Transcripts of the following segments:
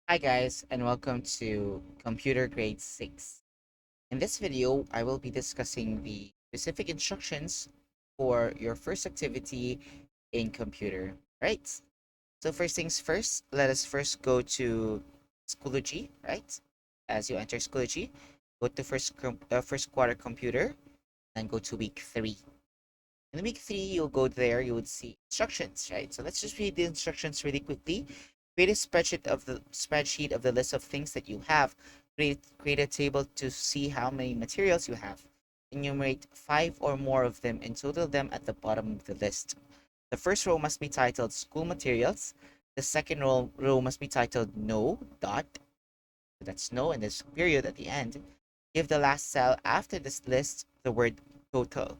Hi guys, and welcome to Computer Grade 6. In this video, I will be discussing the specific instructions for your first activity in computer. Right? So first things first, let us first go to Schoology, right? As you enter Schoology, go to first quarter computer, and go to week 3. In week 3, you'll go there, you would see instructions, right? So let's just read the instructions really quickly. Create a spreadsheet of the list of things that you have. Create a table to see how many materials you have. Enumerate 5 or more of them and total them at the bottom of the list. The first row must be titled School Materials. The second row must be titled No. Dot. That's no and there's period at the end. Give the last cell after this list the word total.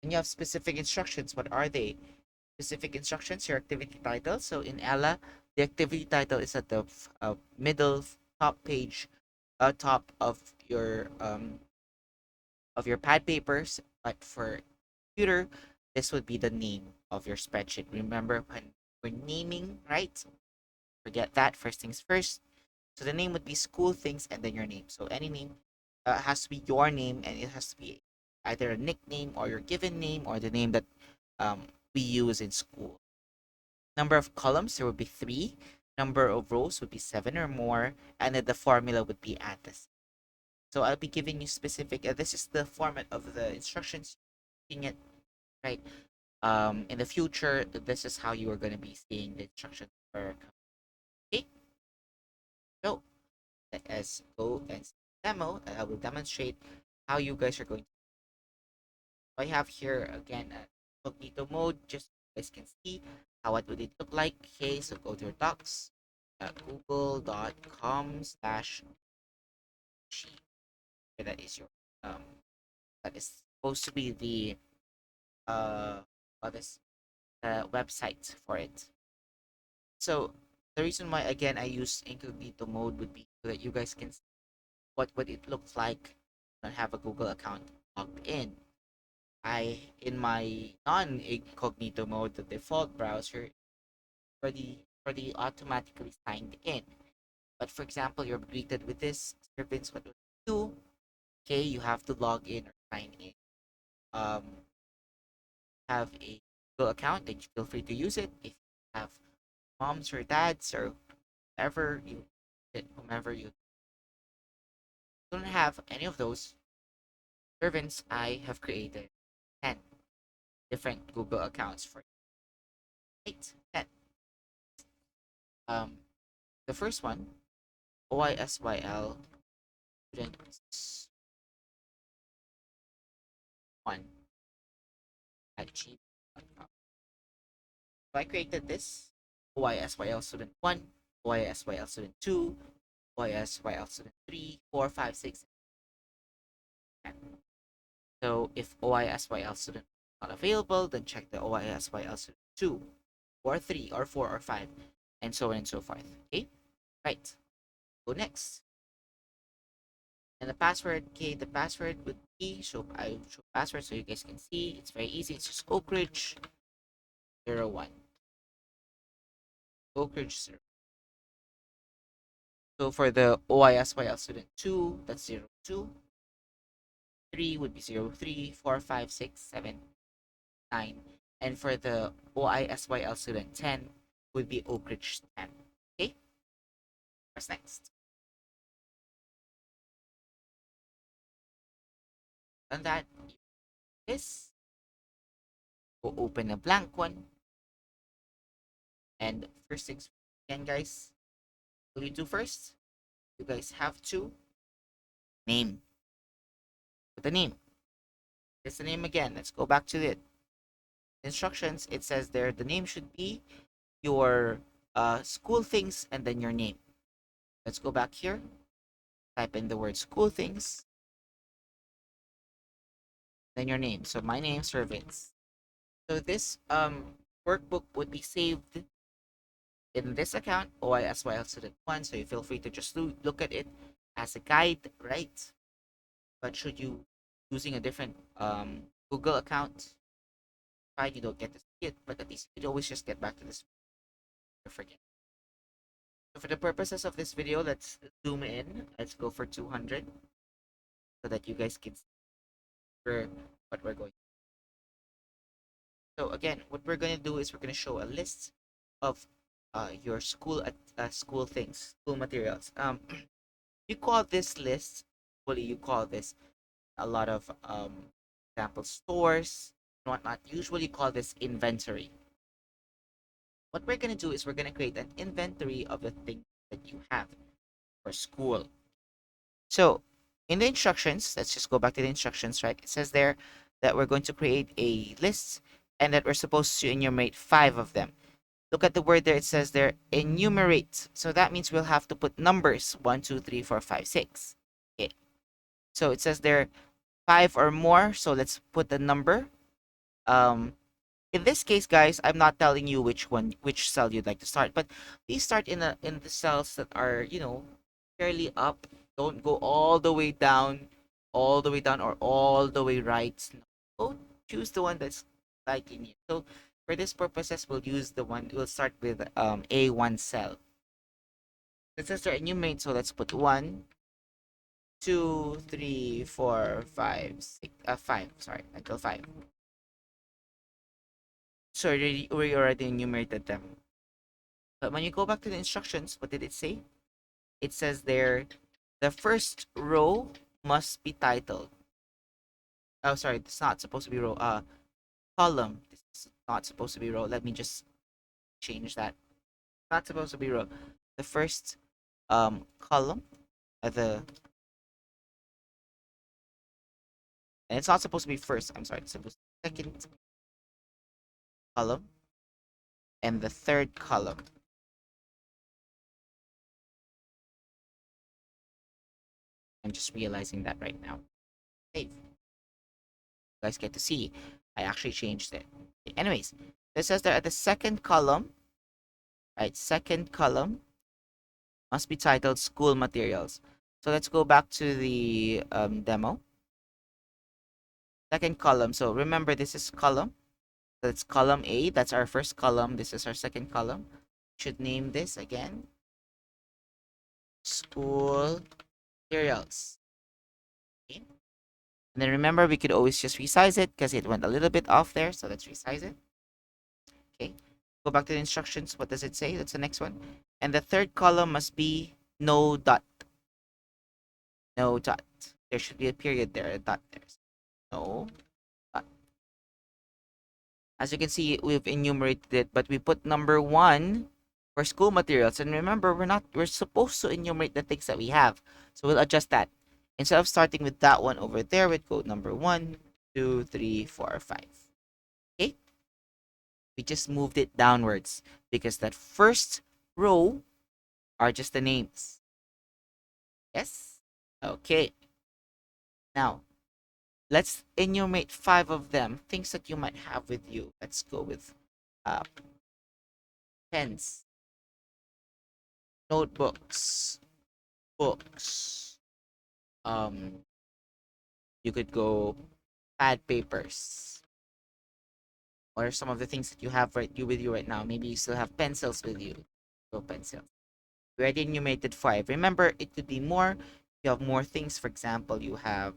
And you have specific instructions. What are they? Specific instructions, your activity title. So in Ella, the activity title is at the middle top page, top of your pad papers. But for computer, this would be the name of your spreadsheet. Remember when we're naming, right? Forget that. First things first. So the name would be school things and then your name. So any name has to be your name and it has to be either a nickname or your given name or the name that um, we use in school. Number of columns, there would be 3. Number of rows would be 7 or more. And then the formula would be add this. So I'll be giving you specific, this is the format of the instructions. Seeing it, right? In the future, this is how you are going to be seeing the instructions for. Okay, so let us go and demo. I will demonstrate how you guys are going to. I have here again a incognito mode, just so you guys can see how what would it look like. Okay, so go to your docs, google.com/sheet. That is your um that is supposed to be the uh this website for it. So the reason why again I use incognito mode would be so that you guys can see what would it look like when I have a Google account logged in. In my non-incognito mode, the default browser already automatically signed in. But for example, you're greeted with this Servants, what do you do? Okay, you have to log in or sign in. Um, have a Google account, then you feel free to use it. If you have moms or dads or whomever you don't have any of those servants, I have created 10 different Google accounts for you. Right? 10. Um, the first one, OISYL students 1 at gmail.com. So I created this OISYL student 1, OISYL student 2, OISYL student 3, 4, 5, 6, 7. So if OISYL student is not available, then check the OISYL student 2 or 3 or 4 or 5 and so on and so forth. Okay? Right. Go next. And the password, okay, the password would be I show password so you guys can see. It's very easy. It's just Oakridge 01. Oakridge 0. So for the OISYL student 2, that's 02. 3 would be 03, 4, 5, 6, 7, 9. And for the OISYL student 10 would be Oakridge 10. Okay? What's next? On that, this will open a blank one. And first things again, guys, will you do first? You guys have to name. Put the name. Here's the name again. Let's go back to it. Instructions, it says there the name should be your school things and then your name. Let's go back here. Type in the word school things, then your name. So my name, Servants. So this workbook would be saved in this account, OISYL Student 1. So you feel free to just look at it as a guide, right? But should you using a different Google account, fine, you don't get to see it, but at least you could always just get back to this. Forget. For the purposes of this video, let's zoom in. Let's go for 200 so that you guys can see what we're going. So again, what we're going to do is we're going to show a list of your school things, school materials. You call this list, usually you call this a lot of example stores and whatnot. Usually call this inventory. What we're going to do is we're going to create an inventory of the things that you have for school. So in the instructions, let's just go back to the instructions, right? It says there that we're going to create a list and that we're supposed to enumerate 5 of them. Look at the word there. It says there enumerate. So that means we'll have to put numbers 1, 2, 3, 4, 5, 6. Okay. So it says there 5 or more. So let's put the number. In this case, guys, I'm not telling you which cell you'd like to start, but please start in the cells that are, fairly up. Don't go all the way down, or all the way right. Go choose the one that's liking you. So for this purposes, we'll start with A1 cell. It says there enumerate, so let's put 1, 2, 3, 4, 5, 6, 5. Sorry, until 5. So we already enumerated them. But when you go back to the instructions, what did it say? It says there, the first row must be titled. Oh, sorry, it's not supposed to be row. Column. This is not supposed to be row. Let me just change that. Not supposed to be row. The first column, and it's not supposed to be first. I'm sorry, it's supposed to be second column and the third column. I'm just realizing that right now. Hey, you guys get to see. I actually changed it. Anyways, this says that at the second column, right? Second column must be titled school materials. So let's go back to the demo. Second column. So remember, this is column. That's column A. That's our first column. This is our second column. Should name this again. School materials. Okay. And then remember, we could always just resize it because it went a little bit off there. So let's resize it. Okay. Go back to the instructions. What does it say? That's the next one. And the third column must be no dot. No dot. There should be a period there, a dot there. No dot. As you can see, we've enumerated it, but we put number 1 for school materials. And remember, we're supposed to enumerate the things that we have. So we'll adjust that. Instead of starting with that one over there, we'd go number 1, 2, 3, 4, 5. Okay? We just moved it downwards because that first row are just the names. Yes? Okay. Now, let's enumerate 5 of them, things that you might have with you. Let's go with pens, notebooks, books. You could go pad papers. What are some of the things that you have with you right now? Maybe you still have pencils with you. Go pencils. We already enumerated 5. Remember, it could be more. You have more things. For example, you have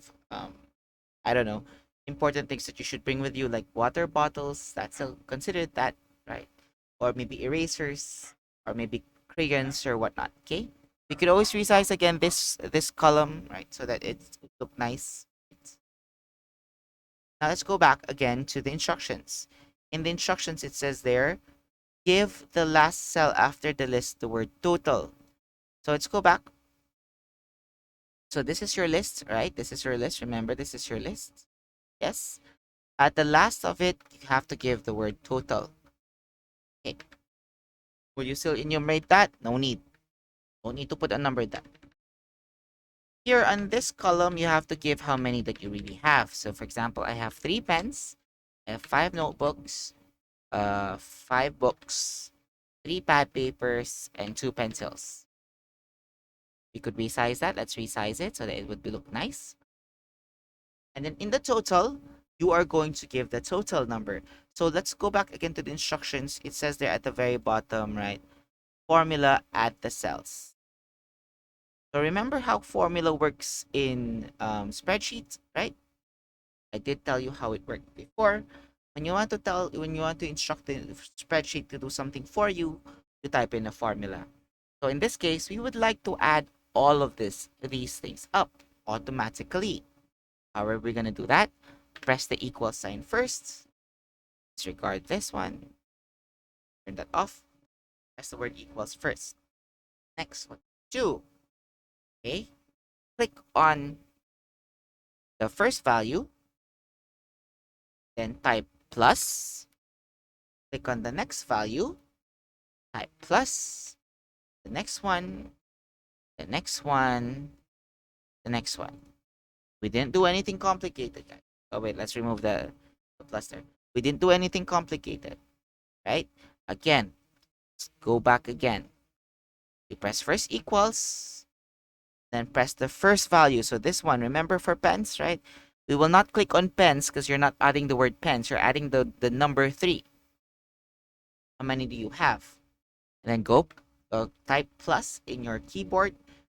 I don't know, important things that you should bring with you, like water bottles. That's considered that, right? Or maybe erasers, or maybe crayons or whatnot. Okay, we could always resize again this column, right, so that it would look nice. Now let's go back again to the instructions. In the instructions, it says there, give the last cell after the list the word total. So let's go back. So this is your list, right? This is your list. Remember, this is your list. Yes. At the last of it, you have to give the word total. Okay. Will you still enumerate that? No need. No need to put a number there. Here on this column, you have to give how many that you really have. So for example, I have 3 pens, I have 5 notebooks, 5 books, 3 pad papers, and 2 pencils. We could resize that. Let's resize it so that it would look nice. And then in the total, you are going to give the total number. So let's go back again to the instructions. It says there at the very bottom, right? formula at the cells. So remember how formula works in spreadsheets, right? I did tell you how it worked before. When you want to instruct the spreadsheet to do something for you, you type in a formula. So in this case, we would like to add all of these things up automatically. How are we gonna do that? Press the equal sign first. Disregard this one. Turn that off. Press the word equals first. Next one, 2. Okay. Click on the first value, then type plus. Click on the next value, type plus. The next one, the next one, the next one. We didn't do anything complicated, guys. Oh wait, let's remove the plus there. We didn't do anything complicated, right? Again, let's go back again. We press first equals, then press the first value. So this one, remember for pens, right? We will not click on pens because you're not adding the word pens. You're adding the number 3. How many do you have? And then type plus in your keyboard.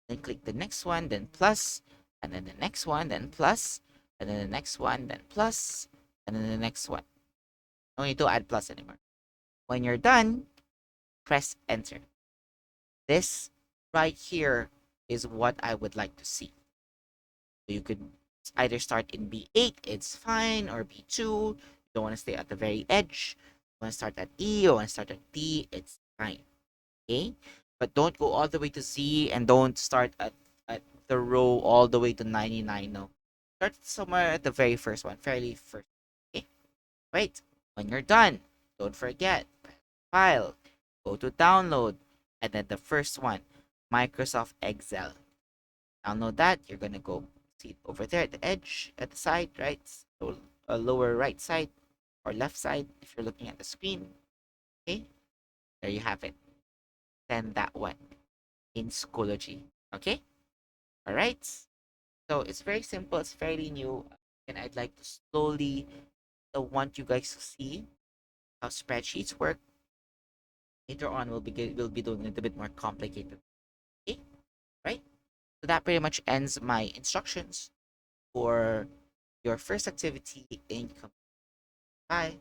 Then click the next one, then plus, and then the next one, then plus, and then the next one, then plus, and then the next one. No need to add plus anymore. When you're done, press enter. This right here is what I would like to see. So you could either start in B8, it's fine, or B2. You don't want to stay at the very edge. You want to start at E, you want to start at D, it's fine. Okay? But don't go all the way to Z and don't start at the row all the way to 99. No. Start somewhere at the very first one, fairly first. Okay? Right. When you're done, don't forget, file, go to download, and then the first one, Microsoft Excel. Download that. You're gonna go see it over there at the edge, at the side, right? So lower right side or left side if you're looking at the screen. Okay, there you have it. Then that one in Schoology. Okay, all right. So it's very simple. It's fairly new, and I'd like to slowly want you guys to see how spreadsheets work. Later on, we'll be doing it a bit more complicated. Okay, right? So that pretty much ends my instructions for your first activity in Bye.